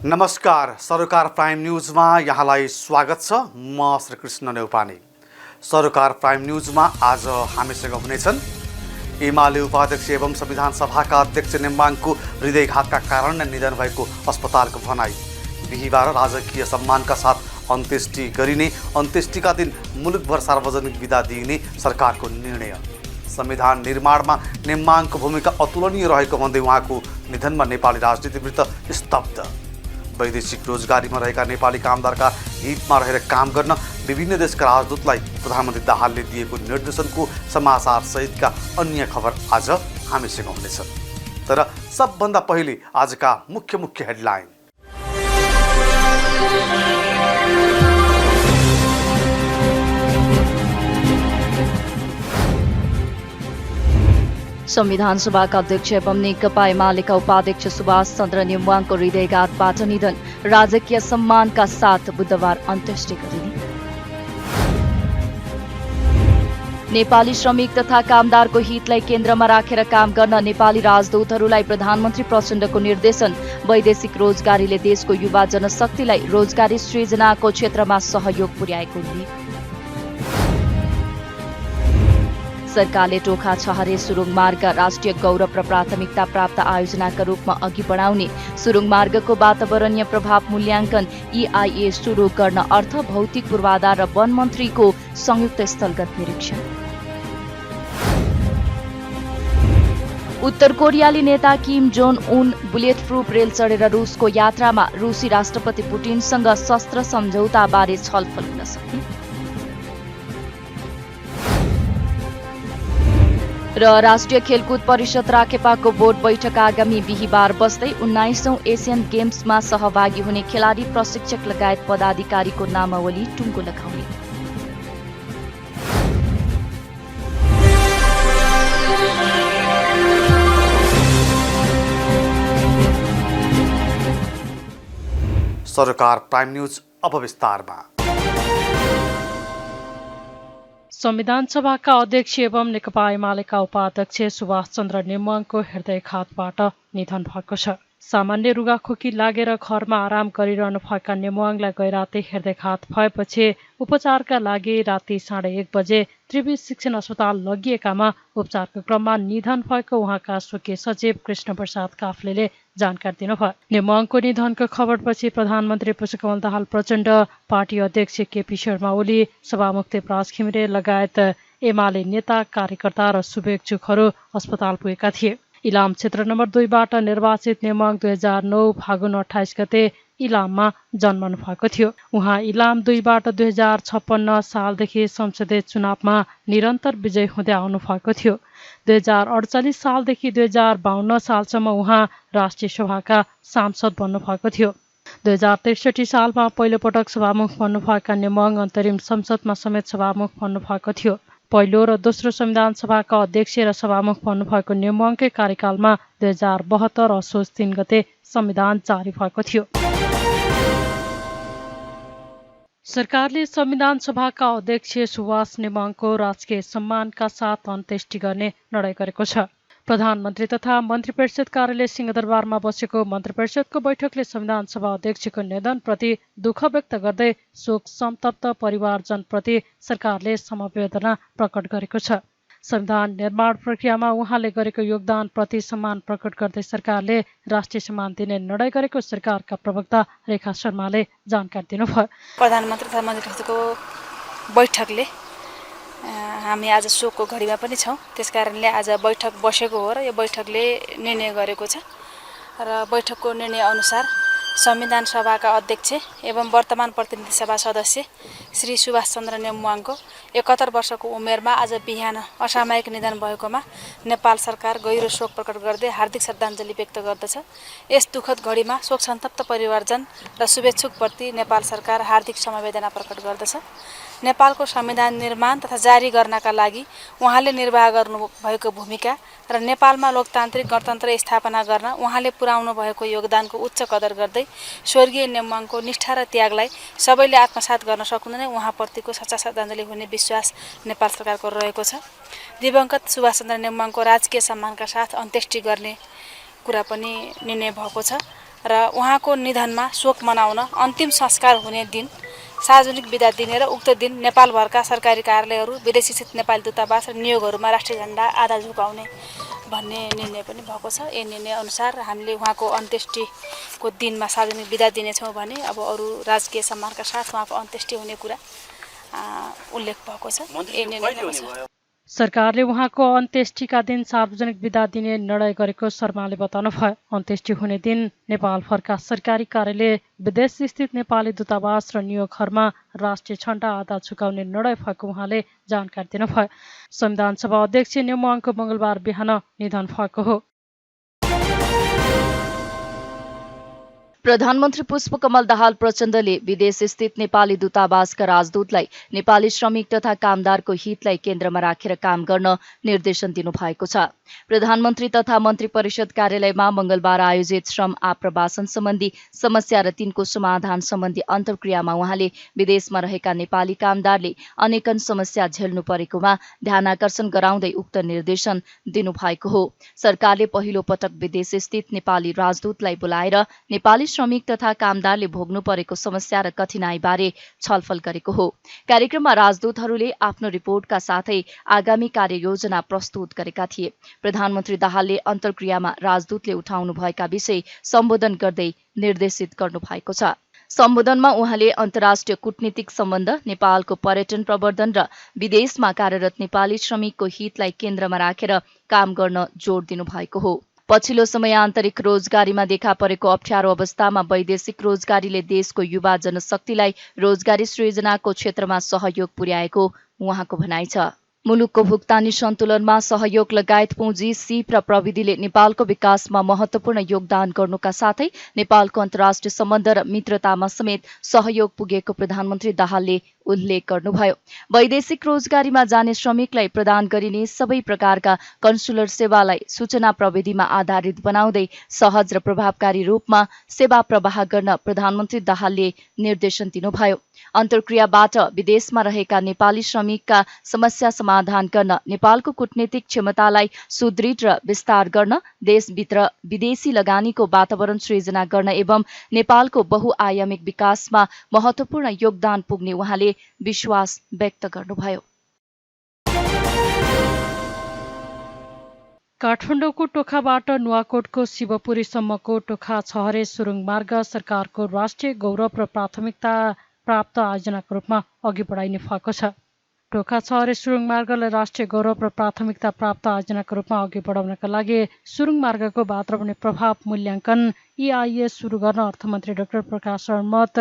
नमस्कार, सरोकार प्राइम न्यूजमा यहाँलाई स्वागत छ। म श्रीकृष्ण नेउपाने। सरोकार प्राइम न्यूजमा आज हामीसँग हुनेछन् एमाले उपाध्यक्ष एवं संविधान सभाका अध्यक्ष नेम्बाङको हृदयघातका कारण निधन भएको अस्पतालको भनाई। बिहीबार राजकीय सम्मानका साथ अन्त्येष्टि गरिने, अन्त्येष्टिका दिन मुलुकभर सार्वजनिक बिदा दिइने सरकारको निर्णय। संविधान निर्माणमा नेम्बाङको भूमिका अतुलनीय रहेको भन्दै उहाँको निधनमा नेपाली राजनीतिवृत्त स्तब्ध। वैदेशिक रोजगारीमा रहेका नेपाली कामदारका हितमा रहेर काम गर्न विभिन्न देशका राजदूतलाई प्रधानमन्त्री दाहालले दिएको निर्देशनको समाचार सहितका अन्य खबर आज हामीसँग हुनेछन्। तर सबभन्दा पहिले आजका मुख्य हेडलाइन। संविधान सभाका अध्यक्ष एवं नेकपा एमालेका उपाध्यक्ष सुभाष चन्द्र नेम्बाङको हृदयघातबाट निधन। राजकीय सम्मानका साथ बुधबार अन्त्येष्टि गरिने। नेपाली श्रमिक तथा कामदारको हितलाई केन्द्रमा राखेर काम गर्न नेपाली राजदूतहरूलाई प्रधानमन्त्री प्रचण्डको निर्देशन। वैदेशिक रोजगारीले देशको युवा जनशक्तिलाई रोजगारी सृजनाको क्षेत्रमा सहयोग पुर्याएको उल्लेख। सरकारले टोखा छहरे सुरुङ मार्ग राष्ट्रिय गौरव र प्राथमिकता प्राप्त आयोजनाका रूपमा अघि बढाउने। सुरुङ मार्गको वातावरणीय प्रभाव मूल्याङ्कन EIA सुरु गर्न अर्थ भौतिक पूर्वाधार र वन मन्त्रीको संयुक्त स्थलगत निरीक्षण। उत्तर कोरियाली नेता किम जोङ उन बुलेट प्रुफ रेल चढेर रुसको यात्रामा। रुसी राष्ट्रपति पुटिनसँग शस्त्र सम्झौताबारे छलफल हुन सक्ने। र राष्ट्रिय खेलकुद परिषद राखेपाको बोर्ड बैठक आगामी बिहीबार बस्दै 19औं एसियन गेम्समा सहभागी हुने खेलाडी, प्रशिक्षक लगायत पदाधिकारीको नामावली टुङ्गो लगाउने। सरोकार प्राइम न्यूज अब विस्तारमा। संविधान सभाका अध्यक्ष एवं नेकपा एमालेका उपाध्यक्ष सुभाष चन्द्र नेम्बाङको हृदयघातबाट निधन भएको छ। सामान्य रुगाखोकी लागेर घरमा आराम गरिरहनु भएका नेम्बाङलाई गैराते हृदयघात भएपछि उपचारका लागि राति 1:30 बजे त्रिवी शिक्षण अस्पताल लगिएकामा उपचारको क्रममा निधन भएको उहाँका स्वकीय सचिव कृष्ण प्रसाद काफ्लेले जानकारी दिनुभयो। नेम्बाङको निधनको खबरपछि प्रधानमन्त्री पुष्पकमल दाहाल प्रचण्ड, पार्टी अध्यक्ष केपी शर्मा ओली, सभामुख देवराज घिमिरे लगायत एमाले नेता, कार्यकर्ता र शुभेच्छुकहरू अस्पताल पुगेका थिए। इलाम क्षेत्र नम्बर 2बाट निर्वाचित नेम्बाङ 2009 फागुन 28 गते इलाममा जन्मनु भएको थियो। उहाँ इलाम 2बाट 2056 सालदेखि संसदीय चुनावमा निरन्तर विजयी हुँदै आउनु भएको थियो। 2048 सालदेखि 2052 सालसम्म उहाँ राष्ट्रिय सभाका सांसद बन्नुभएको थियो। 2063 सालमा पहिलोपटक सभामुख बन्नुभएका नेम्बाङ अन्तरिम संसदमा समेत सभामुख बन्नुभएको थियो। पहिलो र दोस्रो संविधान सभाका अध्यक्ष र सभामुख बन्नुभएको नेम्बाङकै कार्यकालमा 2072 असोज 3 गते संविधान जारी भएको थियो। सरकारले संविधान सभाका अध्यक्ष सुभाष नेम्बाङको राजकीय सम्मानका साथ अन्त्येष्टि गर्ने निर्णय गरेको छ। प्रधानमन्त्री तथा मन्त्री परिषद कार्यालय सिंहदरबारमा बसेको मन्त्री परिषदको बैठकले संविधान सभा अध्यक्षको निधनप्रति दुःख व्यक्त गर्दै शोक सन्तप्त परिवारजनप्रति सरकारले समवेदना प्रकट गरेको छ। संविधान निर्माण प्रक्रियामा उहाँले गरेको योगदानप्रति सम्मान प्रकट गर्दै सरकारले राष्ट्रिय सम्मान दिने निर्णय गरेको सरकारका प्रवक्ता रेखा शर्माले जानकारी दिनुभयो। प्रधानमन्त्री तथा मन्त्री परिषदको बैठकले हामी आज शोकको घडीमा पनि छौँ। त्यसकारणले आज बैठक बसेको हो र यो बैठकले निर्णय गरेको छ र बैठकको निर्णय अनुसार संविधान सभाका अध्यक्ष एवं वर्तमान प्रतिनिधि सभा सदस्य श्री सुभाष चन्द्र नेम्बाङको 71 वर्षको उमेरमा आज बिहान असामयिक निधन भएकोमा नेपाल सरकार गहिरो शोक प्रकट गर्दै हार्दिक श्रद्धाञ्जली व्यक्त गर्दछ। यस दुःखद घडीमा शोक सन्तप्त परिवारजन र शुभेच्छुकप्रति नेपाल सरकार हार्दिक समवेदना प्रकट गर्दछ। नेपालको संविधान निर्माण तथा जारी गर्नका लागि उहाँले निर्वाह गर्नुभएको भूमिका र नेपालमा लोकतान्त्रिक गणतन्त्र स्थापना गर्न उहाँले पुर्याउनु भएको योगदानको उच्च कदर गर्दै स्वर्गीय नेम्बाङको निष्ठा र त्यागलाई सबैले आत्मसात गर्न सक्नुहुने उहाँप्रतिको सच्चा श्रद्धाञ्जली हुने विश्वास नेपाल सरकारको रहेको छ। दिवंगत सुभाष चन्द्र नेम्बाङको राजकीय सम्मानका साथ अन्त्येष्टि गर्ने कुरा पनि निर्णय भएको छ र उहाँको निधनमा शोक मनाउन अन्तिम संस्कार हुने दिन सार्वजनिक बिदा दिने र उक्त दिन नेपालभरका सरकारी कार्यालयहरू विदेशी स्थित नेपाली दूतावास र नियोगहरूमा राष्ट्रिय झण्डा आधा झुकाउने भन्ने निर्णय पनि भएको छ। यही निर्णय अनुसार हामीले उहाँको अन्त्येष्टिको दिनमा सार्वजनिक बिदा दिनेछौँ भने अब अरू राजकीय सम्मानका साथ उहाँको अन्त्येष्टि हुने कुरा उल्लेख भएको छ। यही निर्णय सरकारले उहाँको अन्त्येष्टिका दिन सार्वजनिक बिदा दिने निर्णय गरेको शर्माले बताउनुभयो। अन्त्येष्टि हुने दिन नेपालभरका सरकारी कार्यालय, विदेश स्थित नेपाली दूतावास र नियोगहरूमा राष्ट्रिय झण्डा आधा झुकाउने निर्णय भएको उहाँले जानकारी दिनुभयो। संविधान सभा अध्यक्ष नेमुवाङको मंगलबार बिहान निधन भएको हो। प्रधानमन्त्री पुष्पकमल दाहाल प्रचण्डले विदेश स्थित नेपाली दूतावासका राजदूतलाई नेपाली श्रमिक तथा कामदारको हितलाई केन्द्रमा राखेर काम गर्न निर्देशन दिनुभएको छ। प्रधानमन्त्री तथा मन्त्री परिषद कार्यालयमा मंगलबार आयोजित श्रम आप्रवासन सम्बन्धी समस्या र तिनको समाधान सम्बन्धी अन्तर्क्रियामा उहाँले विदेशमा रहेका नेपाली कामदारले अनेकन समस्या झेल्नु परेकोमा ध्यानाकर्षण गराउँदै उक्त निर्देशन दिनुभएको हो। सरकारले पहिलो पटक विदेश स्थित नेपाली राजदूतलाई बोलाएर नेपाली श्रमिक तथा कामदारले भोग्नु परेको समस्या र कठिनाईबारे छलफल गरेको हो। कार्यक्रममा राजदूतहरूले आफ्नो रिपोर्टका साथै आगामी कार्ययोजना प्रस्तुत गरेका थिए। प्रधानमन्त्री दाहालले अन्तर्क्रियामा राजदूतले उठाउनुभएका विषय सम्बोधन गर्दै निर्देशित गर्नुभएको छ। सम्बोधनमा उहाँले अन्तर्राष्ट्रिय कूटनीतिक सम्बन्ध, नेपालको पर्यटन प्रवर्धन र विदेशमा कार्यरत नेपाली श्रमिकको हितलाई केन्द्रमा राखेर काम गर्न जोड दिनुभएको हो। पछिल्लो समय आन्तरिक रोजगारीमा देखा परेको अप्ठ्यारो अवस्थामा वैदेशिक रोजगारीले देशको युवा जनशक्तिलाई रोजगारी सृजनाको क्षेत्रमा सहयोग पुर्याएको उहाँको भनाइ छ। मुलुकको भुक्तानी सन्तुलनमा सहयोग लगायत पुँजी, सिप र प्रविधिले नेपालको विकासमा महत्वपूर्ण योगदान गर्नुका साथै नेपालको अन्तर्राष्ट्रिय सम्बन्ध र मित्रतामा समेत सहयोग पुगेको प्रधानमन्त्री दाहालले उल्लेख गर्नुभयो। वैदेशिक रोजगारीमा जाने श्रमिकलाई प्रदान गरिने सबै प्रकारका कन्सुलर सेवालाई सूचना प्रविधिमा आधारित बनाउँदै सहज र प्रभावकारी रूपमा सेवा प्रवाह गर्न प्रधानमन्त्री दाहालले निर्देशन दिनुभयो। अन्तर्क्रियाबाट विदेशमा रहेका नेपाली श्रमिकका समस्या समाधान गर्न, नेपालको कूटनीतिक क्षमतालाई सुदृढ र विस्तार गर्न, देशभित्र विदेशी लगानीको वातावरण सृजना गर्न एवं नेपालको बहुआयामिक विकासमा महत्वपूर्ण योगदान पुग्ने उहाँले विश्वास व्यक्त गर्नुभयो। काठमाडौँको टोखाबाट नुवाकोटको शिवपुरीसम्मको टोखा छहरे सुरुङ मार्ग सरकारको राष्ट्रिय गौरव र प्राथमिकता प्राप्त आयोजनाको रूपमा अघि बढाइने भएको छ। टोखा छहरे सुरुङ मार्गलाई राष्ट्रिय गौरव र प्राथमिकता प्राप्त आयोजनाको रूपमा अघि बढाउनका लागि सुरुङ मार्गको बाटो बन्ने प्रभाव मूल्याङ्कन EIS सुरु गर्न अर्थमन्त्री डाक्टर प्रकाश शर्मत,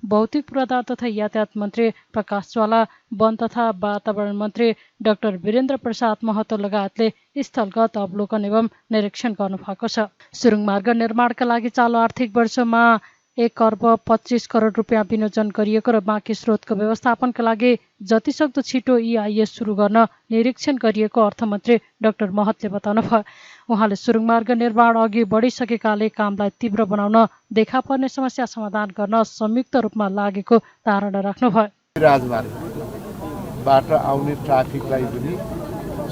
भौतिक पूर्वाधार तथा यातायात मन्त्री प्रकाश ज्वाला, वन तथा वातावरण मन्त्री डाक्टर वीरेन्द्र प्रसाद महतो लगायतले स्थलगत अवलोकन एवं निरीक्षण गर्नुभएको छ। सुरुङ मार्ग निर्माणका लागि चालु आर्थिक वर्षमा 1 अर्ब 25 करोड रुपियाँ विनियोजन गरिएको र बाँकी स्रोतको व्यवस्थापनका लागि जतिसक्दो छिटो EIS सुरु गर्न निरीक्षण गरिएको अर्थमन्त्री डाक्टर महतले बताउनुभयो। उहाँले सुरुङ मार्ग निर्माण अघि बढिसकेकाले कामलाई तीव्र बनाउन देखा पर्ने समस्या समाधान गर्न संयुक्त रूपमा लागेको धारणा राख्नुभयो। राजमार्गबाट आउने ट्राफिकलाई पनि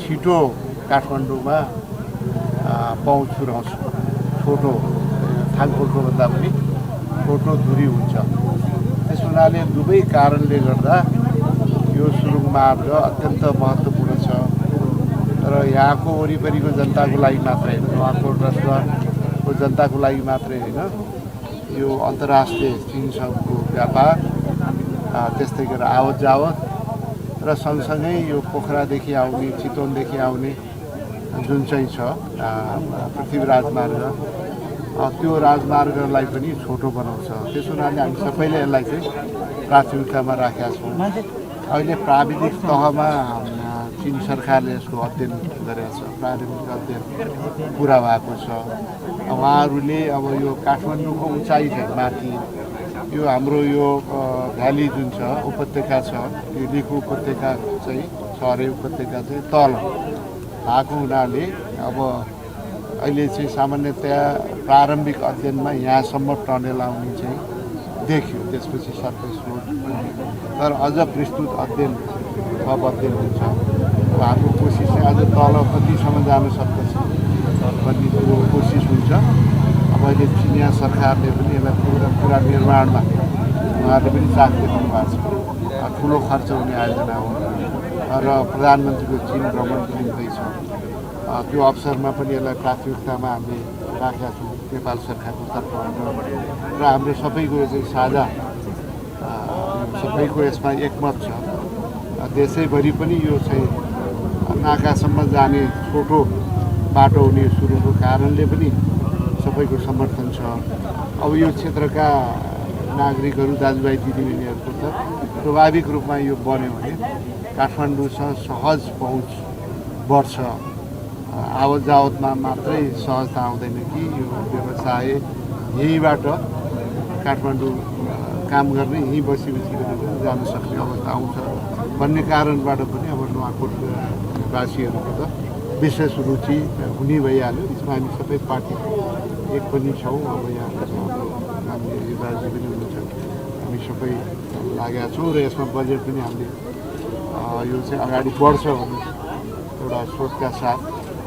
छिटो काठमाडौँमा पहुँच पुर्याउँछ। छोटो थाङकोटको भन्दा पनि छोटो दूरी हुन्छ। त्यस हुनाले दुवै कारणले गर्दा यो सुरुङ मार्ग अत्यन्त महत्त्वपूर्ण छ। र यहाँको वरिपरिको जनताको लागि मात्रै होइन, नुवाकोट रसुवाको जनताको लागि मात्रै होइन, यो अन्तर्राष्ट्रिय चीनसँगको व्यापार, त्यस्तै गरेर आवत जावत र सँगसँगै यो पोखरादेखि आउने, चितवनदेखि आउने जुन चाहिँ छ पृथ्वी राजमार्ग, त्यो राजमार्गलाई पनि छोटो बनाउँछ। त्यस हुनाले हामी सबैले यसलाई चाहिँ प्राथमिकतामा राखेका छौँ। अहिले प्राविधिक तहमा चीन सरकारले यसको अध्ययन गरेको छ, प्रारम्भिक अध्ययन पुरा भएको छ। उहाँहरूले अब यो काठमाडौँको उचाइ चाहिँ माथि यो हाम्रो यो भ्याली जुन छ, उपत्यका छ, यो लिखु उपत्यका चाहिँ छहरे उपत्यका चाहिँ तल भएको हुनाले अब अहिले चाहिँ सामान्यतया प्रारम्भिक अध्ययनमा यहाँसम्म टनेल आउने चाहिँ देखियो। त्यसपछि 27 रोड, तर अझ विस्तृत अध्ययन थप अध्ययन हुन्छ। हाम्रो कोसिस चाहिँ अझ तल कतिसम्म जान सक्दछ भन्ने कोसिस हुन्छ। अब अहिले चिनिया सरकारले पनि यसलाई पुरा निर्माणमा उहाँहरूले पनि चाख देखाउनु भएको छ। ठुलो खर्च हुने आयोजना हो र प्रधानमन्त्रीको चीन भ्रमण पनि हुँदैछ। त्यो अवसरमा पनि यसलाई प्राथमिकतामा हामीले राखेका छौँ नेपाल सरकारको तर्फबाट र हाम्रो सबैको चाहिँ साझा सबैको यसमा एकमत छ। देशैभरि पनि यो चाहिँ नाकासम्म जाने छोटो बाटो हुने सुरुको कारणले पनि सबैको समर्थन छ। अब यो क्षेत्रका नागरिकहरू दाजुभाइ दिदीबहिनीहरूको त स्वाभाविक रूपमा यो बन्यो भने काठमाडौँसँग सहज पहुँच बढ्छ। आवत जावतमा मात्रै सहजता आउँदैन कि यो व्यवसाय यहीँबाट काठमाडौँ काम गर्ने यहीँ बसी जान सक्ने अवस्था आउँछ भन्ने कारणबाट पनि अब नुवाकोटवासीहरूको त विशेष रुचि हुने भइहाल्यो। यसमा हामी सबै पार्टी एक पनि छौँ। अब यहाँ हामीले युवराजी पनि हुनुहुन्छ, हामी सबै लागेका छौँ र यसमा बजेट पनि हामीले यो चाहिँ अगाडि बढ्छ भन्ने एउटा सोचका साथ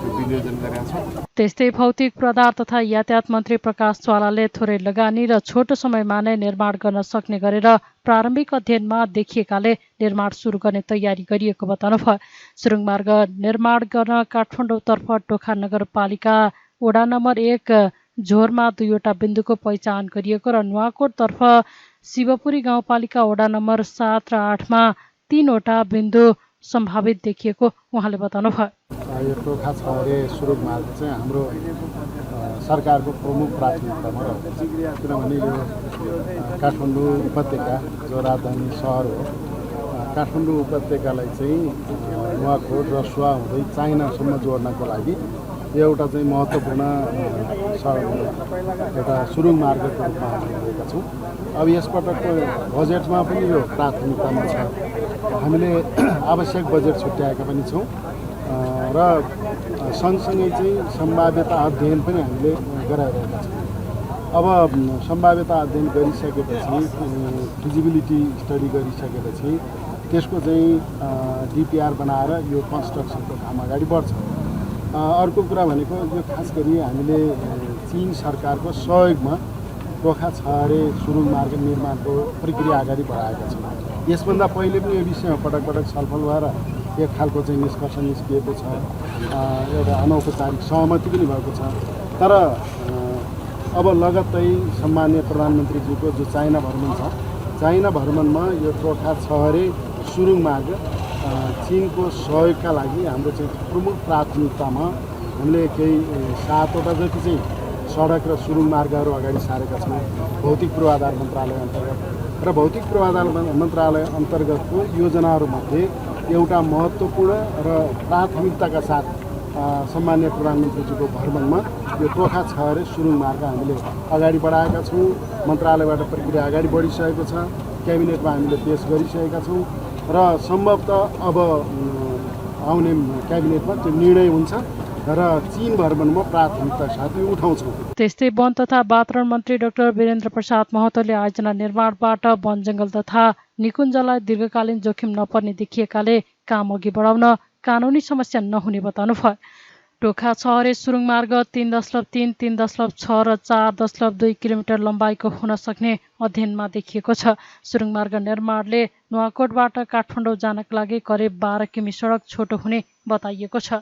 विनियोजन गरेका छौँ। त्यस्तै भौतिक पूर्वाधार तथा यातायात मन्त्री प्रकाश ज्वालाले थोरै लगानी र छोटो समयमा नै निर्माण गर्न सक्ने गरेर प्रारम्भिक अध्ययनमा देखिएकाले निर्माण सुरु गर्ने तयारी गरिएको बताउनुभयो। सुरुङमार्ग निर्माण गर्न काठमाडौँतर्फ टोखा नगरपालिका वडा नम्बर 1 झोरमा 2वटा बिन्दुको पहिचान गरिएको र नुवाकोटतर्फ शिवपुरी गाउँपालिका वडा नम्बर 7 र 8मा 3वटा बिन्दु सम्भावित देखिएको उहाँले बताउनुभयो। यो टोखा छहरे सुरुङ मार्ग चाहिँ हाम्रो सरकारको प्रमुख प्राथमिकतामा रहेको छ। किनभने यो काठमाडौँ उपत्यका जो राजधानी सहर हो, काठमाडौँ उपत्यकालाई चाहिँ नुवाकोट रसुवा हुँदै चाइनासम्म जोड्नको लागि यो एउटा चाहिँ महत्त्वपूर्ण एउटा सुरुङ मार्गको रूपमा हामी लिएका छौँ। अब यसपटकको बजेटमा पनि यो प्राथमिकतामा छ। हामीले आवश्यक बजेट छुट्याएका पनि छौँ र सँगसँगै चाहिँ सम्भाव्यता अध्ययन पनि हामीले गराइरहेका छौँ। अब सम्भाव्यता अध्ययन गरिसकेपछि फिजिबिलिटी स्टडी गरिसकेपछि त्यसको चाहिँ डिपिआर बनाएर यो कन्स्ट्रक्सनको काम अगाडि बढ्छ। अर्को कुरा भनेको यो खास गरी हामीले चीन सरकारको सहयोगमा टोखा छहरे सुरुङ मार्ग निर्माणको प्रक्रिया अगाडि बढाएका छौँ। यसभन्दा पहिले पनि यो विषयमा पटक पटक छलफल भएर एक खालको चाहिँ निष्कर्ष निस्किएको छ, एउटा अनौपचारिक सहमति पनि भएको छ। तर अब लगत्तै सम्माननीय प्रधानमन्त्रीज्यूको जो चाइना भ्रमण छ, चाइना भ्रमणमा यो टोखा छहरे सुरुङ मार्ग चीनको सहयोगका लागि हाम्रो चाहिँ प्रमुख प्राथमिकतामा हामीले केही 7वटा जति चाहिँ सडक र सुरुङ मार्गहरू अगाडि सारेका छौँ भौतिक पूर्वाधार मन्त्रालय अन्तर्गत। र भौतिक पूर्वाधार मन्त्रालय अन्तर्गतको योजनाहरूमध्ये एउटा महत्त्वपूर्ण र प्राथमिकताका साथ सम्माननीय प्रधानमन्त्रीज्यूको भ्रमणमा यो टोखा छहरे सुरुङ मार्ग हामीले अगाडि बढाएका छौँ। मन्त्रालयबाट प्रक्रिया अगाडि बढिसकेको छ, क्याबिनेटमा हामीले पेस गरिसकेका छौँ र सम्भवतः अब आउने क्याबिनेटमा त्यो निर्णय हुन्छ र चीन भ्रमणमा प्राथमिकता साथ यो उठाउँछौँ। त्यस्तै वन तथा वातावरण मन्त्री डाक्टर वीरेन्द्र प्रसाद महतोले आयोजना निर्माणबाट वन जङ्गल तथा निकुञ्जलाई दीर्घकालीन जोखिम नपर्ने देखिएकाले काम अघि बढाउन कानुनी समस्या नहुने बताउनुभयो। टोखा छहरे सुरुङ मार्ग 3.3, 3.6 र 4.2 किलोमिटर लम्बाइको हुन सक्ने अध्ययनमा देखिएको छ। सुरुङ मार्ग निर्माणले नुवाकोटबाट काठमाडौँ जानका लागि करिब 12 किमि सडक छोटो हुने बताइएको छ।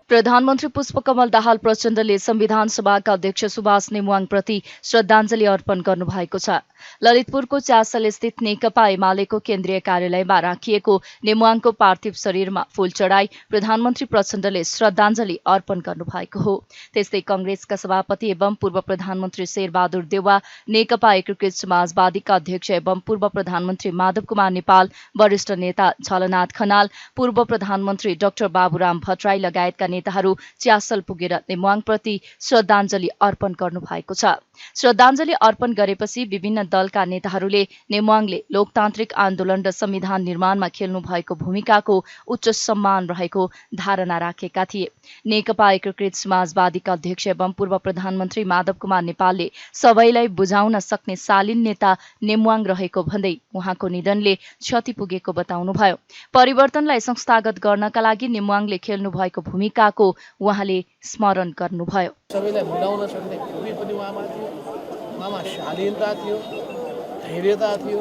प्रधानमन्त्री पुष्पकमल दाहाल प्रचण्डले संविधान सभाका अध्यक्ष सुभाष नेमुवाङप्रति श्रद्धाञ्जली अर्पण गर्नुभएको छ। ललितपुरको च्यासल स्थित नेकपा एमालेको केन्द्रीय कार्यालयमा राखिएको नेमुवाङको पार्थिव शरीरमा फूल चढाई प्रधानमन्त्री प्रचण्डले श्रद्धाञ्जली अर्पण गर्नुभएको हो। त्यस्तै कंग्रेसका सभापति एवं पूर्व प्रधानमन्त्री शेरबहादुर देउवा, नेकपा एकीकृत समाजवादीका अध्यक्ष एवं पूर्व प्रधानमन्त्री माधव कुमार नेपाल, वरिष्ठ नेता झलनाथ खनाल, पूर्व प्रधानमन्त्री डाक्टर बाबुराम भट्टराई लगायतका नेताहरू च्यासल पुगेर नेमुवाङप्रति श्रद्धाञ्जली अर्पण गर्नुभएको छ। श्रद्धाञ्जली अर्पण गरेपछि विभिन्न दलका नेताहरूले नेमुवाङले लोकतान्त्रिक आन्दोलन र संविधान निर्माणमा खेल्नु भएको भूमिकाको उच्च सम्मान रहेको धारणा राखेका थिए। नेकपा एकीकृत समाजवादीका अध्यक्ष एवं पूर्व प्रधानमन्त्री माधव कुमार नेपालले सबैलाई बुझाउन सक्ने शालीन नेता नेमुवाङ रहेको भन्दै उहाँको निधनले क्षति पुगेको बताउनुभयो। परिवर्तनलाई संस्थागत गर्नका लागि नेमुवाङले खेल्नु भएको भूमिकाको उहाँले स्मरण गर्नुभयो। सबैलाई मिलाउन सक्ने खुबी पनि उहाँमा थियो, उहाँमा शालीनता थियो, धैर्यता थियो,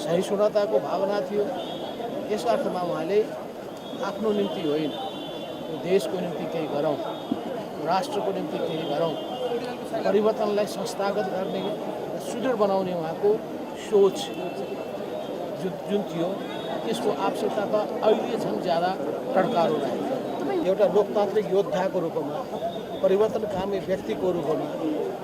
सहिष्णुताको भावना थियो। यस अर्थमा उहाँले आफ्नो निम्ति होइन, देशको निम्ति केही गरौँ, राष्ट्रको निम्ति केही गरौँ, परिवर्तनलाई संस्थागत गर्ने र सुदृढ बनाउने उहाँको सोच जुन थियो त्यसको आवश्यकताका अहिले झन् ज्यादा टड्कारो रह्यो। एउटा लोकतान्त्रिक योद्धाको रूपमा, परिवर्तनकामी व्यक्तिको रूपमा,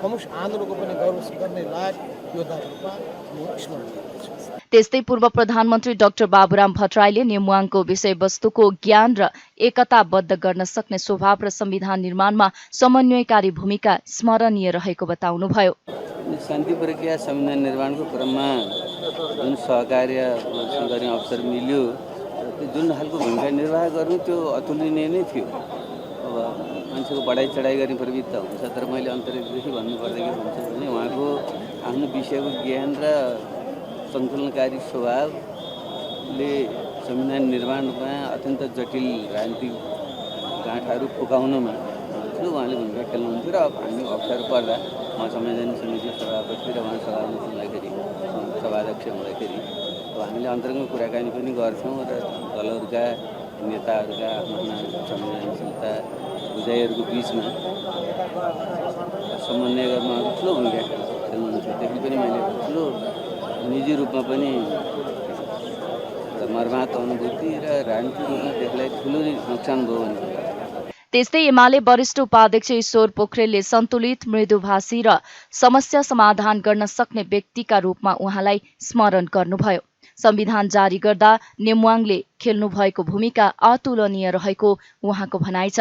कम्युनिस्ट आन्दोलनको पनि गौरव गर्ने लायक योद्धाको रूपमा म स्मरण गर्दछु। त्यस्तै पूर्व प्रधानमन्त्री डाक्टर बाबुराम भट्टराईले नेमुवाङको विषयवस्तुको ज्ञान र एकताबद्ध गर्न सक्ने स्वभाव र संविधान निर्माणमा समन्वयकारी भूमिका स्मरणीय रहेको बताउनुभयो। शान्ति प्रक्रिया संविधान निर्माणको क्रममा जुन सहकार्य गर्ने अवसर मिल्यो, त्यो जुन खालको भूमिका निर्वाह गर्नु त्यो अतुलनीय नै थियो। अब मान्छेको बढाइ चढाइ गर्ने प्रवृत्ति हुन्छ, तर मैले अन्तर्देखि भन्नुपर्दा के भन्छ भने उहाँको आफ्नो विषयको ज्ञान र सन्तुलनकारी स्वभावले संविधान निर्माणमा अत्यन्त जटिल राजनीतिक गाँठाहरू फुकाउनमा ठुलो उहाँले भूमिका खेल्नुहुन्थ्यो। र हामी अवसर पर्दा म संविधान समिति सभापति र उहाँ सभामुख हुँदाखेरि, सभाध्यक्ष हुँदाखेरि हामीले अन्तरङ्ग कुराकानी पनि गर्थ्यौँ र दलहरूका नेताहरूका आफ्ना संवेदनशीलता बुझाइहरूको बिचमा समन्वय गर्न ठुलो भूमिका खेल्नुहुन्थ्यो। त्यसले पनि मैले ठुलो निजी रूपमा पनि मर्माहत अनुभूति र राजनीतिक रूपमा त्यसलाई ठुलो नोक्सान भयो भने। त्यस्तै एमाले वरिष्ठ उपाध्यक्ष ईश्वर पोखरेलले सन्तुलित, मृदुभाषी र समस्या समाधान गर्न सक्ने व्यक्तिका रूपमा उहाँलाई स्मरण गर्नुभयो। संविधान जारी गर्दा नेमुवाङले खेल्नु भएको भूमिका अतुलनीय रहेको उहाँको भनाइ छ।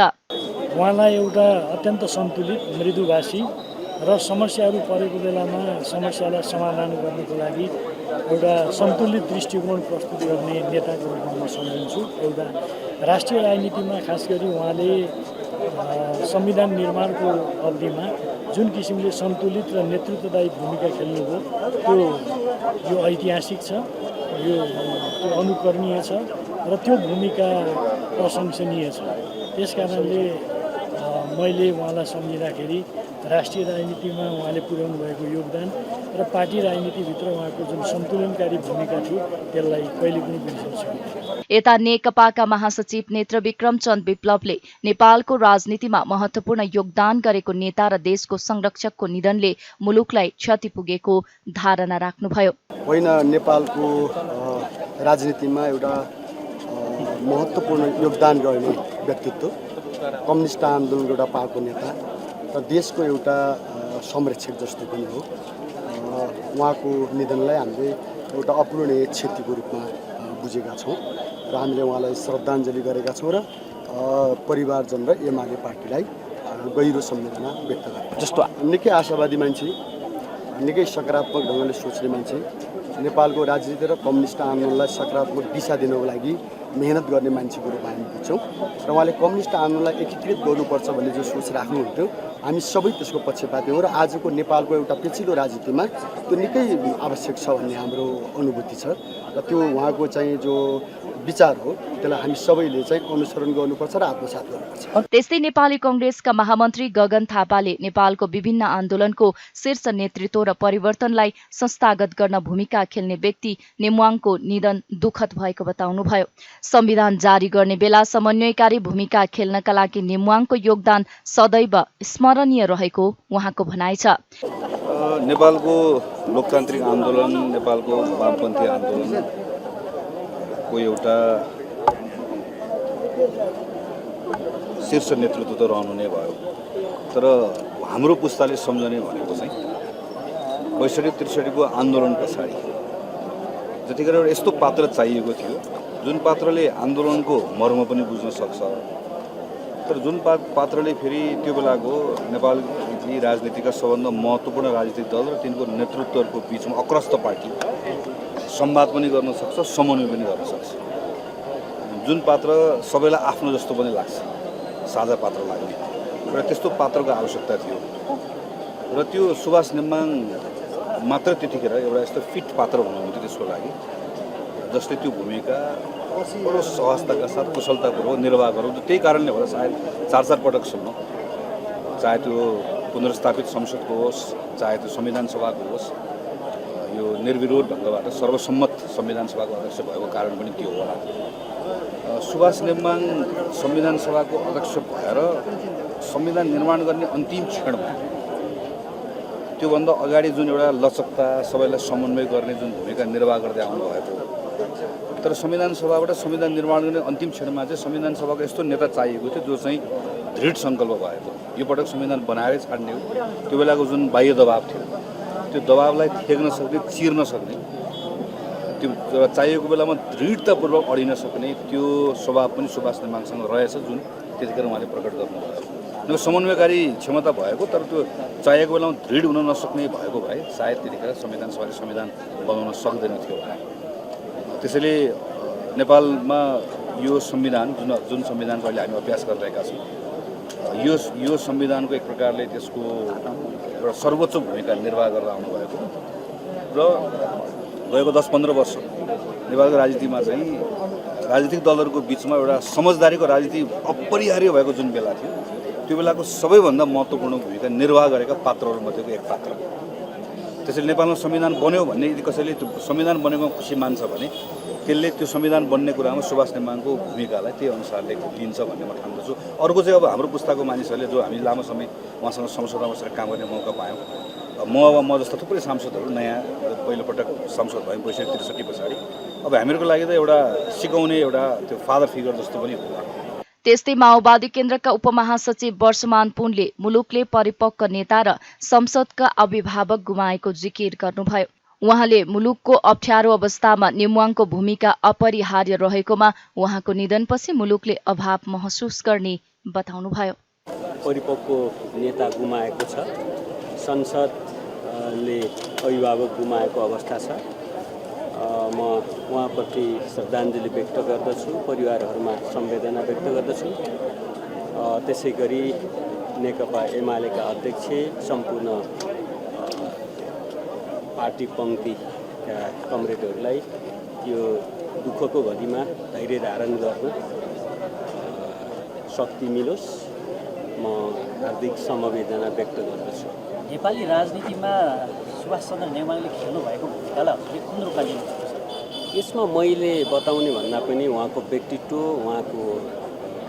उहाँलाई एउटा अत्यन्त सन्तुलित, मृदुभाषी र समस्याहरू परेको बेलामा समस्यालाई समाधान गर्नको लागि एउटा सन्तुलित दृष्टिकोण प्रस्तुत गर्ने नेताको रूपमा म सम्झिन्छु। एउटा राष्ट्रिय राजनीतिमा खास गरी उहाँले संविधान निर्माणको अवधिमा जुन किसिमले सन्तुलित र नेतृत्वदायी भूमिका खेल्नुभयो त्यो यो ऐतिहासिक छ, यो अनुकरणीय छ र त्यो भूमिका प्रशंसनीय छ। त्यस कारणले मैले उहाँलाई सम्झिँदाखेरि राष्ट्रिय राजनीतिमा उहाँले पुर्याउनु भएको योगदान र पार्टी राजनीतिभित्र उहाँको जुन सन्तुलनकारी भूमिका थियो त्यसलाई कहिले पनि बिर्सन सकिँदैन। यता नेकपाका महासचिव नेत्र विक्रम चन्द विप्लवले नेपालको राजनीतिमा महत्त्वपूर्ण योगदान गरेको नेता र देशको संरक्षकको निधनले मुलुकलाई क्षति पुगेको धारणा राख्नुभयो। होइन, नेपालको राजनीतिमा एउटा महत्त्वपूर्ण योगदान गर्ने व्यक्तित्व, कम्युनिस्ट आन्दोलनको एउटा पाएको नेता र देशको एउटा संरक्षक जस्तो पनि हो। उहाँको निधनलाई हामीले एउटा अपूरणीय क्षतिको रूपमा बुझेका छौँ र हामीले उहाँलाई श्रद्धाञ्जली गरेका छौँ र परिवारजन र एमाले पार्टीलाई गहिरो सम्वेदना व्यक्त गरेका। जस्तो निकै आशावादी मान्छे, निकै सकारात्मक ढङ्गले सोच्ने मान्छे, नेपालको राजनीति र कम्युनिस्ट आन्दोलनलाई सकारात्मक दिशा दिनको लागि मेहनत गर्ने मान्छेको रूपमा हामी बुझ्छौँ र उहाँले कम्युनिस्ट आन्दोलनलाई एकीकृत गर्नुपर्छ भन्ने जो सोच राख्नुहुन्थ्यो, हामी सबै त्यसको पक्षपाती हौँ र आजको नेपालको एउटा पेचिलो राजनीतिमा त्यो निकै आवश्यक छ भन्ने हाम्रो अनुभूति छ र त्यो उहाँको चाहिँ जो विचार हो त्यसलाई हामी सबैले चाहिँ अनुसरण गर्नुपर्छ र आत्मसात गर्नुपर्छ। त्यस्तै नेपाली कांग्रेसका महामन्त्री गगन थापाले नेपालको विभिन्न आन्दोलनको शीर्ष नेतृत्व र परिवर्तनलाई संस्थागत गर्न भूमिका खेल्ने व्यक्ति नेमुवाङको निधन दुःखद भएको बताउनुभयो। संविधान जारी गर्ने बेला समन्वयकारी भूमिका खेल्नका लागि नेमुवाङको योगदान सदैव स्मरणीय रहेको उहाँको भनाइ छ। नेपालको लोकतान्त्रिक आन्दोलन, नेपालको वामपन्थी आन्दोलनको एउटा शीर्ष नेतृत्व त रहनु नै भयो, तर हाम्रो पुस्ताले सम्झने भनेको चाहिँ 62-63 को आन्दोलन पछाडि जतिखेर यस्तो पात्र चाहिएको थियो जुन पात्रले आन्दोलनको मर्म पनि बुझ्न सक्छ, तर जुन पात्रले फेरि त्यो बेलाको नेपाल यी राजनीतिका सबभन्दा महत्त्वपूर्ण राजनीतिक दल र तिनको नेतृत्वहरूको बिचमा अक्रस्त पार्टी संवाद पनि गर्न सक्छ, समन्वय पनि गर्न सक्छ। जुन पात्र सबैलाई आफ्नो जस्तो पनि लाग्छ, साझा पात्र लाग्ने र त्यस्तो पात्रको आवश्यकता थियो र त्यो सुभाष नेम्बाङ मात्र त्यतिखेर एउटा यस्तो फिट पात्र हुनुहुन्थ्यो त्यसको लागि, जसले त्यो भूमिका बडो सहजताका साथ कुशलतापूर्वक निर्वाह गरौँ। त्यही कारणले होला सायद 4 पटक सुन्नु, चाहे त्यो पुनर्स्थापित संसदको होस्, चाहे त्यो संविधान सभाको होस्, यो निर्विरोध ढङ्गबाट सर्वसम्मत संविधान सभाको अध्यक्ष भएको कारण पनि त्यो होला। सुभाष नेम्बाङ संविधान सभाको अध्यक्ष भएर संविधान निर्माण गर्ने अन्तिम क्षणमा त्योभन्दा अगाडि जुन एउटा लचकता, सबैलाई समन्वय गर्ने जुन भूमिका निर्वाह गर्दै आउनुभएको, तर संविधान सभाबाट संविधान निर्माण गर्ने अन्तिम क्षणमा चाहिँ संविधान सभाको यस्तो नेता चाहिएको थियो जो चाहिँ दृढ सङ्कल्प भएको, यो पटक संविधान बनाएरै छाड्ने हो। त्यो बेलाको जुन बाह्य दबाब थियो, त्यो दबाबलाई थेक्न सक्ने, चिर्न सक्ने, त्यो चाहिएको बेलामा दृढतापूर्वक अडिन सक्ने त्यो स्वभाव पनि सुभाष नेम्बाङसँग रहेछ, जुन त्यतिखेर उहाँले प्रकट गर्नुभयो। समन्वयकारी क्षमता भएको तर त्यो चाहिएको बेलामा दृढ हुन नसक्ने भएको भए सायद त्यतिखेर संविधान सभाले संविधान बनाउन सक्दैन थियो होला। त्यसैले नेपालमा यो संविधान जुन संविधानको अहिले हामी अभ्यास गरिरहेका छौँ, यो संविधानको एक प्रकारले त्यसको एउटा सर्वोच्च भूमिका निर्वाह गरेर आउनुभएको र गएको 10-15 वर्ष नेपालको राजनीतिमा चाहिँ राजनीतिक दलहरूको बिचमा एउटा समझदारीको राजनीति अपरिहार्य भएको जुन बेला थियो, त्यो बेलाको सबैभन्दा महत्त्वपूर्ण भूमिका निर्वाह गरेका पात्रहरूमध्येको एक पात्र। त्यसैले नेपालमा संविधान बन्यो भन्ने यदि कसैले त्यो संविधान बनेको खुसी मान्छ भने त्यसले त्यो संविधान बन्ने कुरामा सुभाष नेम्बाङको भूमिकालाई त्यही अनुसारले लिन्छ भन्ने म ठान्दछु। अर्को चाहिँ अब हाम्रो पुस्ताको मानिसहरूले जो हामी लामो समय उहाँसँग संसदमा बसेर काम गर्ने मौका पायौँ, म जस्ता थुप्रै सांसदहरू नयाँ पहिलोपटक सांसद भयौँ 65-63 पछाडि, अब हामीहरूको लागि त एउटा सिकाउने एउटा त्यो फादर फिगर जस्तो पनि होला। त्यस्तै माओवादी केन्द्रका उपमहासचिव वर्षमान पुनले मुलुकले परिपक्व नेता र संसदका अभिभावक गुमाएको जिकिर गर्नुभयो। उहाँले मुलुकको अप्ठ्यारो अवस्थामा नेमुवाङको भूमिका अपरिहार्य रहेकोमा उहाँको निधनपछि मुलुकले अभाव महसुस गर्ने बताउनुभयो। परिपक्व नेता गुमाएको छ, संसदले अभिभावक गुमाएको अवस्था छ। म उहाँप्रति श्रद्धाञ्जली व्यक्त गर्दछु, परिवारहरूमा संवेदना व्यक्त गर्दछु। त्यसै गरी नेकपा एमालेका अध्यक्ष, सम्पूर्ण पार्टी पङ्क्तिका कमरेडहरूलाई यो दुःखको घडीमा धैर्य धारण गर्नु शक्ति मिलोस्, म हार्दिक समवेदना व्यक्त गर्दछु। नेपाली राजनीतिमा सुभाष चन्द्र नेवाङले खेल्नु भएको भूमिकालाई हजुरले कुन रूपमा लिनुहुन्छ? यसमा मैले बताउने भन्दा पनि उहाँको व्यक्तित्व, उहाँको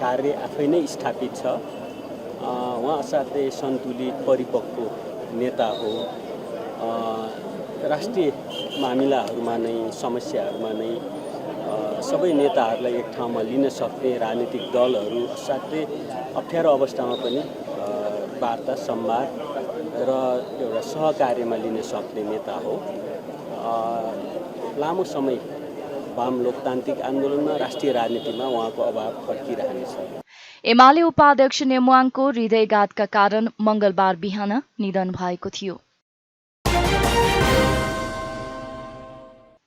कार्य आफै नै स्थापित छ। उहाँ असाध्यै सन्तुलित परिपक्व नेता हो। राष्ट्रिय मामिलाहरूमा नै, समस्याहरूमा नै सबै नेताहरूलाई एक ठाउँमा लिन सक्ने, राजनीतिक दलहरू असाध्यै अप्ठ्यारो अवस्थामा पनि वार्ता, संवाद र एउटा सहकार्यमा लिन सक्ने नेता हो। लामो समय वाम लोकतान्त्रिक आन्दोलनमा, राष्ट्रिय राजनीतिमा उहाँको अभाव फर्किरहनेछ। एमाले उपाध्यक्ष नेमुवाङको हृदयघातका कारण मंगलबार बिहान निधन भएको थियो।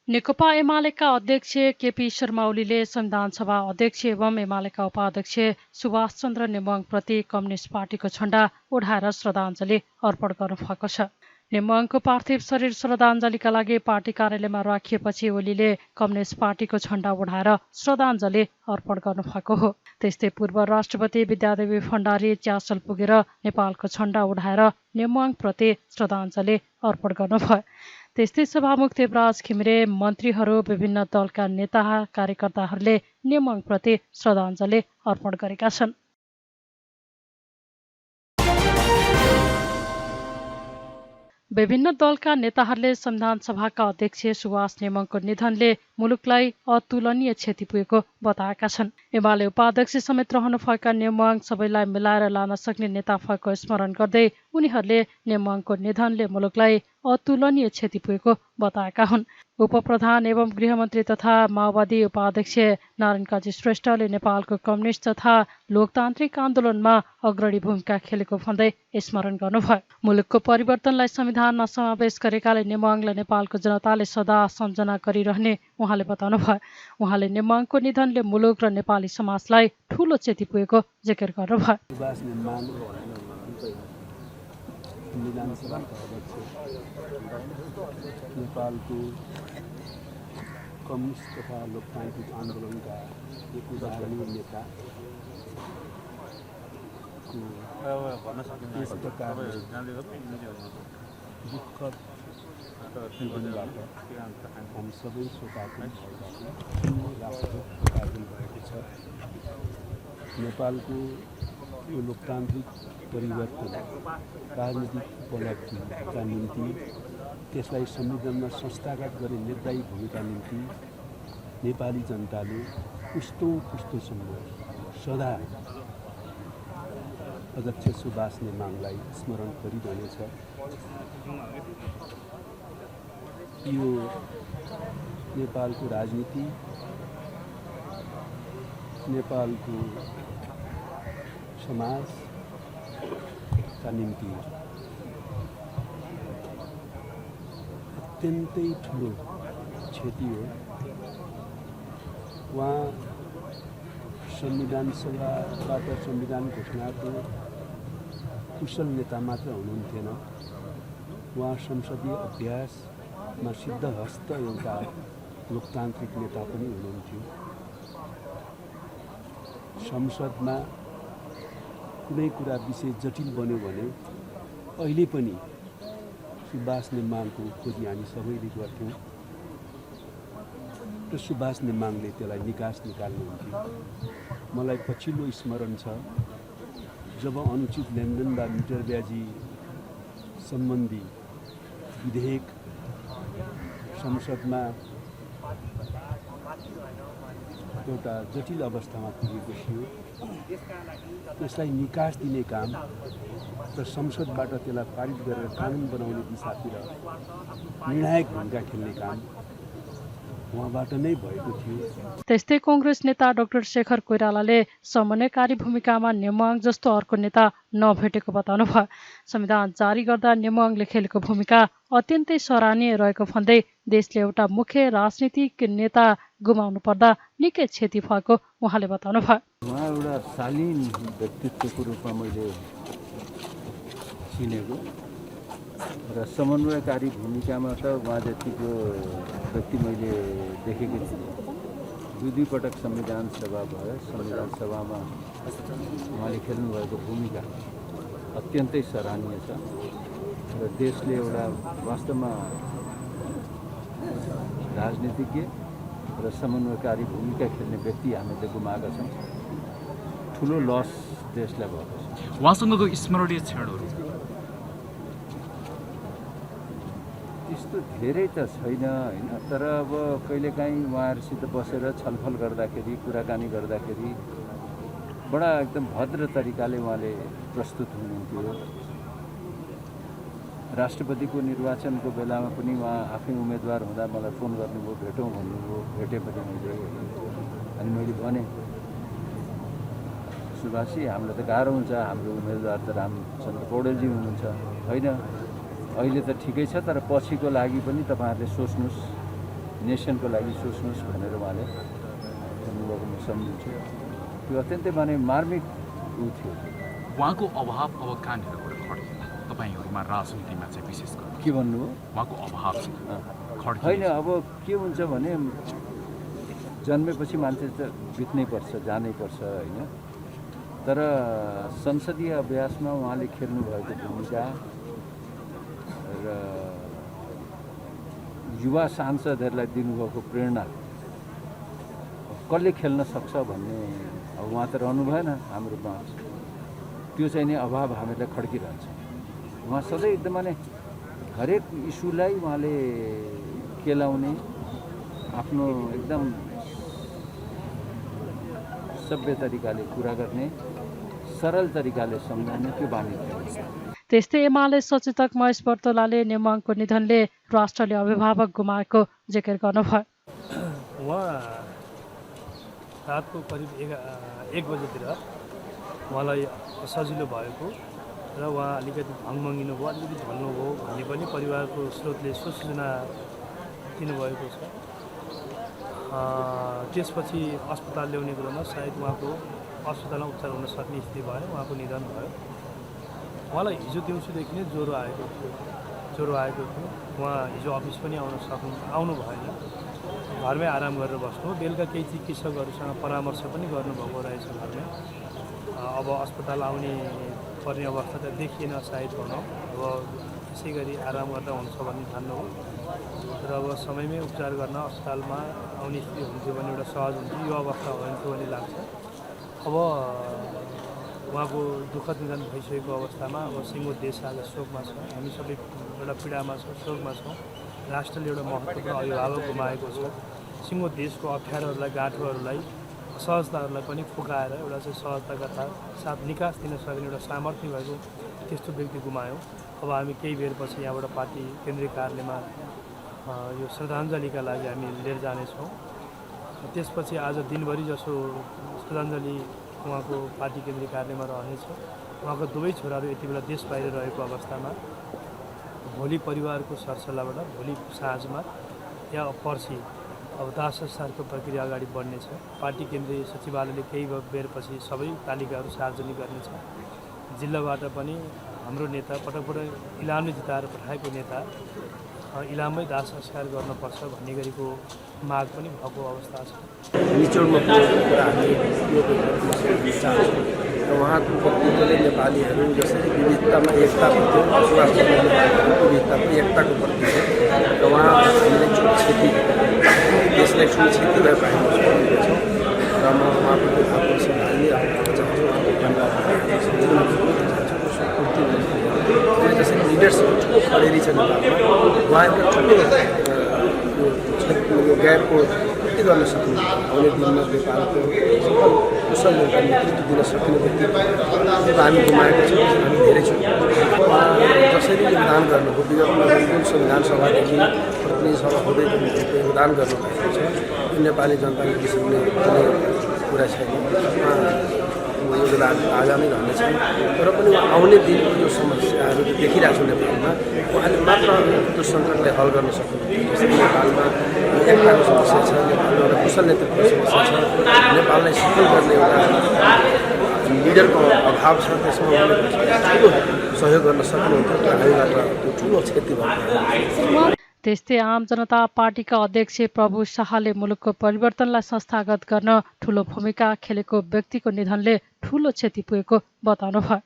नेकपा एमालेका अध्यक्ष केपी शर्मा ओलीले संविधान सभा अध्यक्ष एवं एमालेका उपाध्यक्ष सुभाष चन्द्र नेमुवाङप्रति कम्युनिस्ट पार्टीको झण्डा उठाएर श्रद्धाञ्जली अर्पण गर्नुभएको छ। नेमुवाङको पार्थिव शरीर श्रद्धाञ्जलीका लागि पार्टी कार्यालयमा राखिएपछि ओलीले कम्युनिस्ट पार्टीको झण्डा उठाएर श्रद्धाञ्जली अर्पण गर्नुभएको हो। त्यस्तै पूर्व राष्ट्रपति विद्यादेवी भण्डारी च्यासल पुगेर नेपालको झण्डा उठाएर नेमुवाङप्रति श्रद्धाञ्जली अर्पण गर्नुभयो। त्यस्तै सभामुख देवराज घिमिरे, मन्त्रीहरू, विभिन्न दलका नेता कार्यकर्ताहरूले नेमुवाङप्रति श्रद्धाञ्जली अर्पण गरेका छन्। विभिन्न दलका नेताहरूले संविधान सभाका अध्यक्ष सुभाष नेमुवाङको निधनले मुलुकलाई अतुलनीय क्षति पुगेको बताएका छन्। एमाले उपाध्यक्ष समेत रहनुभएका नेमुवाङ सबैलाई मिलाएर लान सक्ने नेता भएको स्मरण गर्दै उनीहरूले नेमुवाङको निधनले मुलुकलाई अतुलनीय क्षति पुगेको बताएका हुन्। उपप्रधान एवं गृहमन्त्री तथा माओवादी उपाध्यक्ष नारायण काजी श्रेष्ठले नेपालको कम्युनिस्ट तथा लोकतान्त्रिक आन्दोलनमा अग्रणी भूमिका खेलेको भन्दै स्मरण गर्नुभयो। मुलुकको परिवर्तनलाई संविधानमा समावेश गरेकाले नेमुवाङलाई नेपालको जनताले सदा सम्झना गरिरहने उहाँले बताउनुभयो। उहाँले नेमुवाङको निधनले मुलुक र नेपाली समाजलाई ठूलो क्षति पुगेको जिकिर गर्नुभयो। नेपालको कम्युनिस्ट तथा लोकतान्त्रिक आन्दोलनका एक उदाहरणीय नेता यस प्रकारले दुःखद निधनबाट हामी सबै शोकाकुल राष्ट्र शोकाकुल भएको छ। नेपालको यो लोकतान्त्रिक परिवर्तन राजनीतिक उपलब्धिका निम्ति त्यसलाई संविधानमा संस्थागत गर्ने निर्णायी भूमिका निम्ति नेपाली जनताले पुस्तौँसम्म सदा अध्यक्ष सुभाष नेमाङलाई स्मरण गरिरहनेछ। यो नेपालको राजनीति, नेपालको समाजका निम्ति अत्यन्तै ठुलो क्षति हो। उहाँ संविधान सभाबाट संविधान घोषणाको कुशल नेता मात्र हुनुहुन्थेन, उहाँ संसदीय अभ्यासमा सिद्धहस्त एउटा लोकतान्त्रिक नेता पनि हुनुहुन्थ्यो। संसदमा कुनै कुरा विषय जटिल बन्यो भने अहिले पनि सुभाष नेमाङको खोजी हामी सबैले गर्थ्यौँ र सुभाष नेमाङले त्यसलाई निकाल्नुहुन्थ्यो। मलाई पछिल्लो स्मरण छ, जब अनुचित लेनदेन वा मिटर ब्याजी सम्बन्धी विधेयक संसदमा एउटा जटिल अवस्थामा पुगेको थियो, त्यसलाई निकास दिने काम र संसदबाट त्यसलाई पारित गरेर कानुन बनाउने दिशातिर निर्णायक भूमिका खेल्ने काम उहाँबाट नै भएको थियो। त्यस्तै कांग्रेस नेता डाक्टर शेखर कोइरालाले समन्वयकारी भूमिकामा नेमुवाङ जस्तो अर्को नेता नभेटेको बताउनु भयो। संविधान जारी गर्दा नेमुवाङले खेलेको भूमिका अत्यन्तै सराहनीय रहेको भन्दै देशले एउटा मुख्य राजनीतिक नेता गुमाउनु पर्दा निकै क्षति भएको उहाँले बताउनु भयो। उहाँ एउटा शालीन व्यक्तित्वको रूपमा मैले चिनेको र समन्वयकारी भूमिकामा त उहाँ जतिको व्यक्ति मैले देखेको थिएँ। दुई पटक संविधान सभा भयो, संविधान सभामा उहाँले खेल्नुभएको भूमिका अत्यन्तै सराहनीय छ र देशले एउटा वास्तवमा राजनीतिज्ञ र समन्वयकारी भूमिका खेल्ने व्यक्ति हामीले गुमाएका छौँ। ठुलो लस देशलाई भएको छ। उहाँसँगको स्मरणीय क्षणहरू त्यस्तो धेरै त छैन होइन, तर अब कहिलेकाहीँ उहाँहरूसित बसेर छलफल गर्दाखेरि, कुराकानी गर्दाखेरि बडा एकदम भद्र तरिकाले उहाँले प्रस्तुत हुनुहुन्थ्यो। राष्ट्रपतिको निर्वाचनको बेलामा पनि उहाँ आफै उम्मेदवार हुँदा मलाई फोन गर्नुभयो, भेटौँ भन्नुभयो। भेटेपछि मैले अनि मैले भने सुभाषजी हामीलाई त गाह्रो हुन्छ, हाम्रो उम्मेदवार त रामचन्द्र पौडेलजी हुनुहुन्छ। होइन अहिले त ठिकै छ, तर पछिको लागि पनि तपाईँहरूले सोच्नुहोस्, नेसनको लागि सोच्नुहोस् भनेर उहाँले भन्नुभएको म सम्झिन्छु। त्यो अत्यन्तै मार्मिक ऊ थियो। उहाँको अभाव अब कहाँनिर गएर खड्किला तपाईँहरूमा राजनीतिमा चाहिँ विशेष गरी के भन्नुभयो? उहाँको अभाव होइन, अब के हुन्छ भने जन्मेपछि मान्छे त बित्नै पर्छ, जानै पर्छ होइन। तर संसदीय अभ्यासमा उहाँले खेल्नुभएको भूमिका र युवा सांसदहरूलाई दिनुभएको प्रेरणा कसले खेल्न सक्छ भन्ने, अब उहाँ त रहनु भएन हाम्रोमा, त्यो चाहिँ नि अभाव हामीलाई खड्किरहन्छ। उहाँ सधैँ एकदम हरेक इस्युलाई उहाँले केलाउने, आफ्नो एकदम सभ्य तरिकाले कुरा गर्ने, सरल तरिकाले सम्झाउने त्यो बानी थियो। त्यस्तै एमाले सचेतक महेश बर्तोलाले नेमाङको निधनले राष्ट्रले अभिभावक गुमाएको जिकिर गर्नुभयो। उहाँ रातको करिब 1 बजेतिर उहाँलाई सजिलो भएको र उहाँ अलिकति भङमङ्गिनु भयो, अलिकति ढल्नुभयो भन्ने पनि परिवारको स्रोतले सूचना दिनुभएको छ। त्यसपछि अस्पताल ल्याउने क्रममा सायद उहाँको अस्पतालमा उपचार हुन सक्ने स्थिति भएर उहाँको निधन भयो। उहाँलाई हिजो दिउँसोदेखि नै ज्वरो आएको थियो। उहाँ हिजो अफिस पनि आउनु भएन, घरमै आराम गरेर बस्नु। बेलुका केही चिकित्सकहरूसँग परामर्श पनि गर्नुभएको रहेछ घरमै। अब अस्पताल आउने पर्ने अवस्था त देखिएन सायद भनौँ। अब त्यसै गरी आराम गर्दा हुन्छ भन्ने ठान्नु हो र अब समयमै उपचार गर्न अस्पतालमा आउने स्थिति हुन्थ्यो भने एउटा सहज हुन्थ्यो, यो अवस्था हुन्थ्यो भन्ने लाग्छ। अब उहाँको दुःखद निधन भइसकेको अवस्थामा अब सिङ्गो देश आज शोकमा छ, हामी सबै एउटा पीडामा छौँ, शोकमा छौँ। राष्ट्रले एउटा महत्त्वपूर्ण अभिभावक गुमाएको छ। सिङ्गो देशको अप्ठ्यारोहरूलाई, गाँठोहरूलाई, सहजताहरूलाई पनि फुकाएर एउटा चाहिँ सहजताका साथ निकास दिन सक्ने एउटा सामर्थ्य भएको त्यस्तो व्यक्ति गुमायौँ। अब हामी केही बेरपछि यहाँबाट पार्टी केन्द्रीय कार्यालयमा यो श्रद्धाञ्जलीका लागि हामी लिएर जानेछौँ। त्यसपछि आज दिनभरि जसो श्रद्धाञ्जली उहाँको पार्टी केन्द्रीय कार्यालयमा रहनेछ। उहाँको दुवै छोराहरू यति बेला देश बाहिर रहेको अवस्थामा भोलि परिवारको सरसल्लाहबाट भोलि साँझमा या पर्सि अब दाह संस्कारको प्रक्रिया अगाडि बढ्नेछ। पार्टी केन्द्रीय सचिवालयले केही बेरपछि सबै तालिकाहरू सार्वजनिक गर्नेछ। जिल्लाबाट पनि हाम्रो नेता पटक इलामले जिताएर पठाएको नेता इलाममै दाह संस्कार गर्नुपर्छ भन्ने गरीको माग पनि भएको अवस्था छ। निचोडमा कुरा हामी यो चाहन्छौँ र उहाँको व्यक्तित्वले नेपालीहरू जसरी विविधतामा एकता हुन्थ्यो, सुभाष चन्द्र नेपालीहरूको विविधताको एकताको प्रतीक हो र उहाँ हामीलाई ठुलो क्षति, देशलाई ठुलो क्षति भएर पाएको छौँ र म उहाँप्रति आफ्नो श्रद्धाञ्जली राख्न चाहन्छु। उहाँको परिवारलाई जसरी लिडर्सहरू ठुलो खडेरी छ नेपालमा, उहाँ एउटा ठुलो यो ग्यापको के गर्न सक्नु, आउने दिनमा नेपालको सफल कुशल एउटा नेतृत्व दिन सक्ने व्यक्ति हामी गुमाएको छौँ। हामी धेरै छौँ। जसरी योगदान गर्नुभयो विगतमा जुन संविधान सभादेखि प्रतिनिधि सभा हुँदै योगदान गर्नुभएको छ, यो नेपाली जनताले बिर्सिने कुनै कुरा छैन। योगदान आज नै रहनेछ। तर पनि आउने दिनको यो समस्याहरू देखिरहेको छु नेपालमा, उहाँले मात्र त्यो सङ्कटलाई हल गर्न सक्नुहुन्छ। जस्तै नेपालमा एकताको समस्या छ, नेपालमा एउटा कुशल नेतृत्वको समस्या छ, नेपाललाई सफल गर्ने एउटा लिडरको अभाव छ। त्यसमा उहाँले ठुलो सहयोग गर्न सक्नुहुन्थ्यो। त्यो हामीबाट त्यो ठुलो क्षति भएको। त्यस्तै आम जनता पार्टीका अध्यक्ष प्रभु शाहले मुलुकको परिवर्तनलाई संस्थागत गर्न ठूलो भूमिका खेलेको व्यक्तिको निधनले ठूलो क्षति पुगेको बताउनुभयो।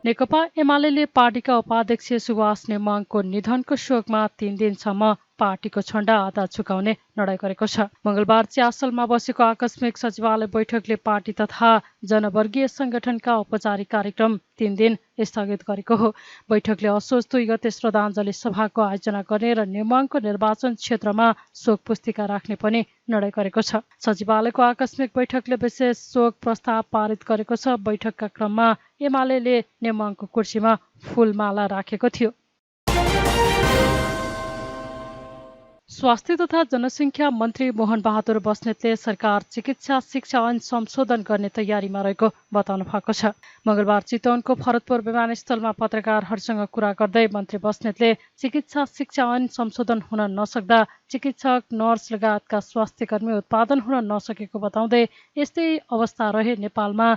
नेकपा एमाले पार्टीका उपाध्यक्ष सुभाष नेमाङको निधनको शोकमा 3 दिनसम्म पार्टीको झण्डा आधा झुकाउने निर्णय गरेको छ। मंगलबार च्यासलमा बसेको आकस्मिक सचिवालय बैठकले पार्टी तथा जनवर्गीय संगठनका औपचारिक कार्यक्रम 3 दिन स्थगित गरेको हो। बैठकले असोज 2 गते श्रद्धाञ्जली सभाको आयोजना गर्ने र नेमाङको निर्वाचन क्षेत्रमा शोक पुस्तिका राख्ने पनि निर्णय गरेको छ। सचिवालयको आकस्मिक बैठकले विशेष शोक प्रस्ताव पारित गरेको छ। बैठकका क्रममा एमाले नेमाङको कुर्सीमा फूलमाला राखेको थियो। स्वास्थ्य तथा जनसङ्ख्या मन्त्री मोहन बहादुर बस्नेतले सरकार चिकित्सा शिक्षा ऐन संशोधन गर्ने तयारीमा रहेको बताउनु भएको छ। मंगलबार चितवनको भरतपुर विमानस्थलमा पत्रकारहरूसँग कुरा गर्दै मन्त्री बस्नेतले चिकित्सा शिक्षा ऐन संशोधन हुन नसक्दा चिकित्सक, नर्स लगायतका स्वास्थ्यकर्मी उत्पादन हुन नसकेको बताउँदै यस्तै अवस्था रहे नेपालमा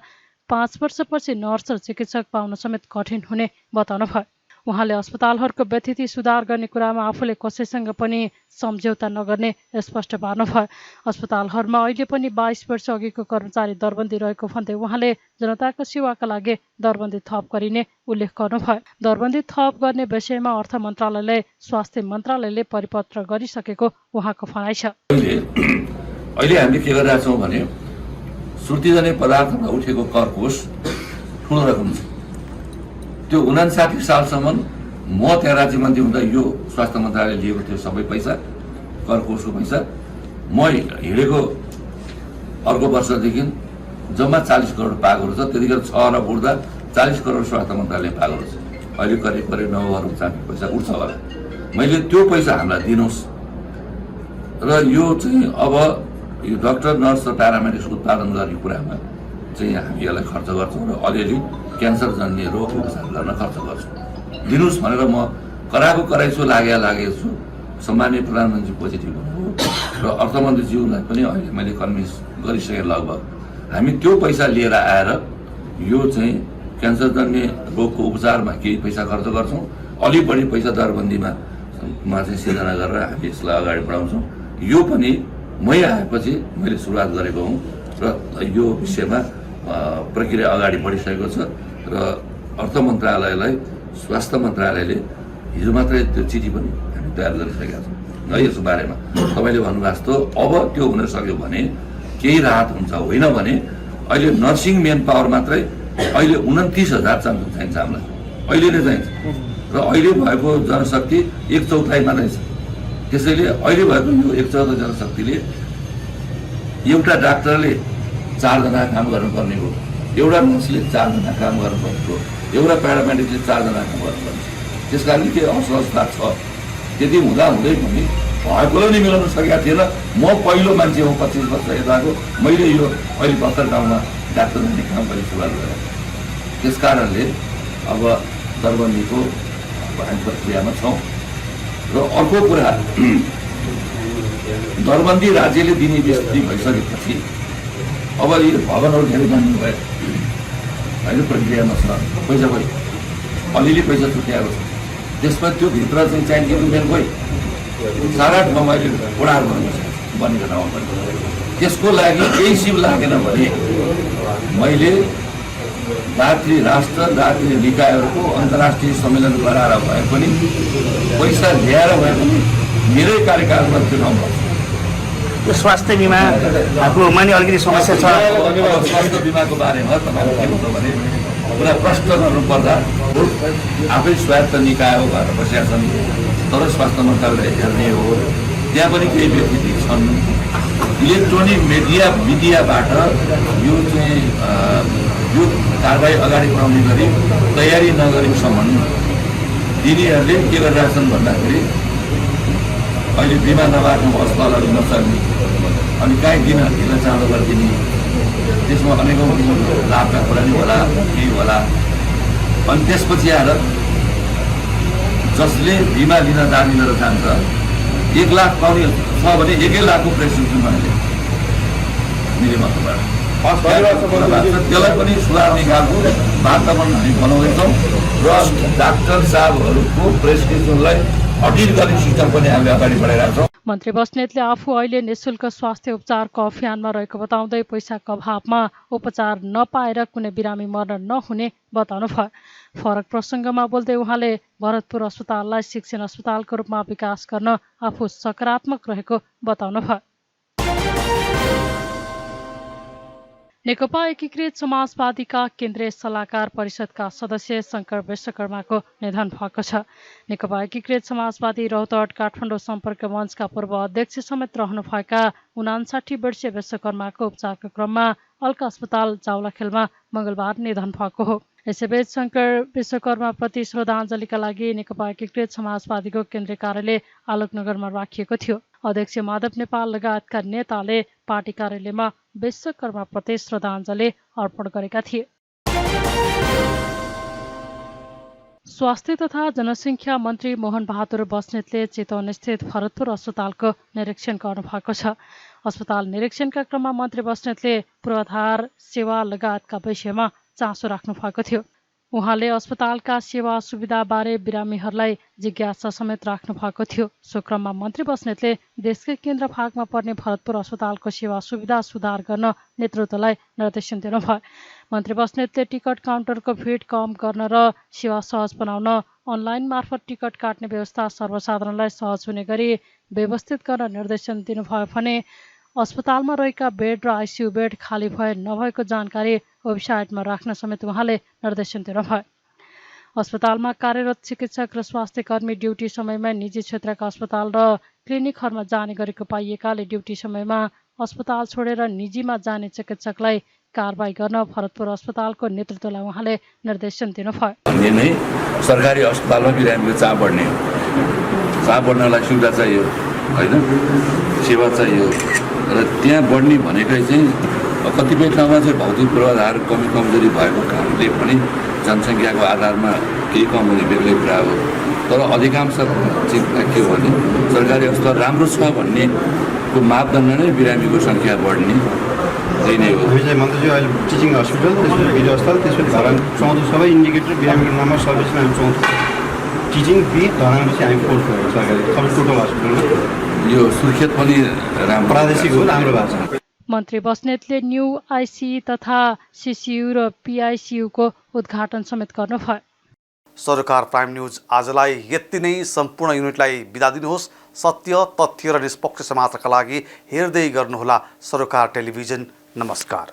5 वर्षपछि नर्स र चिकित्सक पाउन समेत कठिन हुने बताउनु भयो। उहाँले अस्पतालहरूको व्यथिति सुधार गर्ने कुरामा आफूले कसैसँग पनि सम्झौता नगर्ने स्पष्ट पार्नुभयो। अस्पतालहरूमा अहिले पनि 22 वर्ष अघिको कर्मचारी दरबन्दी रहेको भन्दै उहाँले जनताको सेवाका लागि दरबन्दी थप गरिने उल्लेख गर्नुभयो। दरबन्दी थप गर्ने विषयमा अर्थ मन्त्रालयले स्वास्थ्य मन्त्रालयले परिपत्र गरिसकेको उहाँको भनाइ छ। अहिले हामीले के गरिरहेका छौँ भने सुर्तीजन्य पदार्थमा उठेको कर कोष ठुलो रकम छ। त्यो 59 सालसम्म म त्यहाँ राज्य मन्त्री हुँदा यो स्वास्थ्य मन्त्रालयले लिएको थियो सबै पैसा कर कोषको पैसा म हिँडेको अर्को वर्षदेखि जम्मा 40 करोड पाएको रहेछ। त्यतिखेर 6 अरब उठ्दा 40 करोड स्वास्थ्य मन्त्रालयले पाएको रहेछ। अहिले करिब 9 अरब चाँडो पैसा उठ्छ होला। मैले त्यो पैसा हामीलाई दिनुहोस् र यो चाहिँ अब यो डाक्टर नर्स र प्यारामेडिक्स उत्पादन गर्ने कुरामा चाहिँ हामी यसलाई खर्च गर्छौँ र अलिअलि क्यान्सर जन्य रोग उपचार गर्न खर्च गर्छौँ। दिनुहोस् भनेर म कराएको कराइछु लागेको छु। सम्माननीय प्रधानमन्त्री पोजिटिभ हुनुभयो र अर्थमन्त्रीज्यूलाई पनि अहिले मैले कन्भिन्स गरिसकेँ लगभग। हामी त्यो पैसा लिएर आएर यो चाहिँ क्यान्सर जन्य रोगको उपचारमा केही पैसा खर्च गर्छौँ। अलिक बढी पैसा दरबन्दीमा चाहिँ सिर्जना गरेर हामी यसलाई अगाडि बढाउँछौँ। यो पनि मै आएपछि मैले सुरुवात गरेको हुँ र यो विषयमा प्रक्रिया अगाडि बढिसकेको छ र अर्थ मन्त्रालयलाई स्वास्थ्य मन्त्रालयले हिजो मात्रै त्यो चिठी पनि हामी तयार गरिसकेका छौँ र यस बारेमा तपाईँले भन्नुभएको जस्तो अब त्यो हुन सक्यो भने केही राहत हुन्छ। होइन भने अहिले नर्सिङ मेन पावर मात्रै अहिले 29,000 चाहिन्छ हामीलाई, अहिले नै चाहिन्छ र अहिले भएको जनशक्ति 1/4 मात्रै छ। त्यसैले अहिले भएको यो 1/4 जनशक्तिले एउटा डाक्टरले 4 जना काम गर्नुपर्ने हो, एउटा नर्सले 4 जना काम गर्नुपर्ने हो, एउटा प्यारामेडिकले 4 जना काम गर्नुपर्ने। त्यस कारणले के असहजता छ। त्यति हुँदै पनि भएकोले नै मिलाउन सकेका थिएन। म पहिलो मान्छे हो 25 वर्ष यताको, मैले यो अहिले भर्खर गाउँमा डाक्टर जाने काम गर्ने सुरुवात गरेँ। त्यस कारणले अब दरबन्दीको हामी प्रक्रियामा छौँ। र अर्को कुरा, दरबन्दी राज्यले दिने विस्तृति भइसकेपछि अब यो भवनहरू धेरै जानु भयो, अहिले प्रक्रियामा छ। पैसा भयो, अलिअलि पैसा छुट्याएको छ। त्यसमा त्यो भित्र चाहिँ चाहिने रुपियाँ गयो सारा ठाउँमा अहिले बुढाहरू बनेको ठाउँमा पनि। त्यसको लागि केही सिप लागेन भने मैले दात्री राष्ट्र दात्री निकायहरूको अन्तर्राष्ट्रिय सम्मेलन गराएर भए पनि पैसा ल्याएर भए पनि मेरै कार्यकालमा त्यो ठाउँ भयो। यो स्वास्थ्य बिमाको माने अलिकति समस्या छ। स्वास्थ्य बिमाको बारेमा तपाईँले के भन्नु भने पुरा प्रश्न गर्नुपर्दा आफै स्वायत्त निकाय हो भनेर बसेका छन्, तर स्वास्थ्य मन्त्रालयले हेर्ने हो। त्यहाँ पनि केही व्यक्ति छन् इलेक्ट्रोनिक मिडियाबाट यो चाहिँ यो कारबाही अगाडि बढाउने गरी तयारी नगरेसम्म दिदीहरूले के गरिरहेछन् भन्दाखेरि अहिले बिमा नभएको अस्पतालहरू नचल्ने, अनि कहीँ दिन ढिलो चाँडो गरिदिने, त्यसमा अनेकौँ लाभका कुरा नि होला केही होला। अनि त्यसपछि आएर जसले बिमा लिन जानिएर जान्छ 1 लाख पाउने छ भने 1 लाखको प्रेसक्रिप्सन बनाइदियो निरीमाबाट। त्यसलाई पनि सुधार्ने खालको वातावरण हामी बनाउँदैछौँ र डाक्टर साहबहरूको प्रेसक्रिप्सनलाई अडिट गर्ने सिस्टम पनि हामीले अगाडि बढाइरहेको छौँ। मन्त्री बस्नेतले आफू अहिले निःशुल्क स्वास्थ्य उपचारको अभियानमा रहेको बताउँदै पैसाको अभावमा उपचार नपाएर कुनै बिरामी मर्न नहुने बताउनुभयो। फरक प्रसङ्गमा बोल्दै उहाँले भरतपुर अस्पताललाई शिक्षण अस्पतालको रूपमा विकास गर्न आफू सकारात्मक रहेको बताउनुभयो। नेकपा एकीकृत समाजवादीका केन्द्रीय सल्लाहकार परिषदका सदस्य शङ्कर विश्वकर्माको निधन भएको छ। नेकपा एकीकृत समाजवादी रौतहट काठमाडौँ सम्पर्क मञ्चका पूर्व अध्यक्ष समेत रहनुभएका 59 वर्षीय विश्वकर्माको उपचारको क्रममा अल्का अस्पताल जाउलाखेलमा मङ्गलबार निधन भएको हो। यसैबीच शङ्कर विश्वकर्माप्रति श्रद्धाञ्जलीका लागि नेकपा एकीकृत समाजवादीको केन्द्रीय कार्यालय आलोकनगरमा राखिएको थियो। अध्यक्ष माधव नेपाल लगायतका नेताले पार्टी कार्यालयमा विश्वकर्माप्रति श्रद्धाञ्जली अर्पण गरेका थिए। स्वास्थ्य तथा जनसङ्ख्या मन्त्री मोहन बहादुर बस्नेतले चितवनस्थित भरतपुर अस्पतालको निरीक्षण गर्नुभएको छ। अस्पताल निरीक्षणका क्रममा मन्त्री बस्नेतले पूर्वाधार सेवा लगायतका विषयमा चासो राख्नु भएको थियो। उहाँले अस्पतालका सेवा सुविधाबारे बिरामीहरूलाई जिज्ञासा समेत राख्नु भएको थियो। सो क्रममा मन्त्री बस्नेतले देशकै केन्द्र भागमा पर्ने भरतपुर अस्पतालको सेवा सुविधा सुधार गर्न नेतृत्वलाई निर्देशन दिनुभयो। मन्त्री बस्नेतले टिकट काउन्टरको भिड कम गर्न र सेवा सहज बनाउन अनलाइन मार्फत टिकट काट्ने व्यवस्था सर्वसाधारणलाई सहज हुने गरी व्यवस्थित गर्न निर्देशन दिनुभयो भने अस्पतालमा रहेका बेड र आइसियु बेड खाली भए नभएको जानकारी वेबसाइटमा राख्न समेत उहाँले निर्देशन दिनुभयो। अस्पतालमा कार्यरत चिकित्सक र स्वास्थ्य कर्मी ड्युटी समयमा निजी क्षेत्रका अस्पताल र क्लिनिकहरूमा जाने गरेको पाइएकाले ड्युटी समयमा अस्पताल छोडेर निजीमा जाने चिकित्सकलाई कारबाही गर्न भरतपुर अस्पतालको नेतृत्वलाई उहाँले निर्देशन दिनुभयो। नै सरकारी अस्पतालमा बिरामीको चाप बढ्ने हो। चाप बढ्नलाई सुविधा चाहियो होइन, सेवा चाहियो र त्यहाँ बढ्ने भनेकै चाहिँ कतिपय ठाउँमा चाहिँ भौतिक पूर्वाधार कमी कमजोरी भएको कारणले पनि जनसङ्ख्याको आधारमा केही कम हुने बेग्लै कुरा हो। तर अधिकांश चिन्ता के हो भने सरकारी अस्पताल राम्रो छ भन्नेको मापदण्ड नै बिरामीको सङ्ख्या बढ्ने त्यही नै हो। हामी चाहिँ मन्त्रीजी अहिले टिचिङ हस्पिटल, त्यसपछि भिडियो अस्पताल, त्यसपछि धरान चौधो सबै इन्डिकेटर बिरामीको नम्बर सर्भिसमा हामी चौधो टिचिङ बी धरानपछि हामी फोर्थ भयो सरकारी सबै टोटल हस्पिटलमा। यो सुर्खेत पनि राम्रो प्रादेशिक हो, राम्रो भएको छ। मन्त्री बस्नेतले न्यू आइसियु तथा सिसियु र पिआइसियुको उद्घाटन समेत गर्नुभयो। सरकार प्राइम न्युज आजलाई यति नै। सम्पूर्ण युनिटलाई बिदा दिनुहोस्। सत्य, तथ्य र निष्पक्ष समाचारका लागि हेर्दै गर्नुहोला सरकार टेलिभिजन। नमस्कार।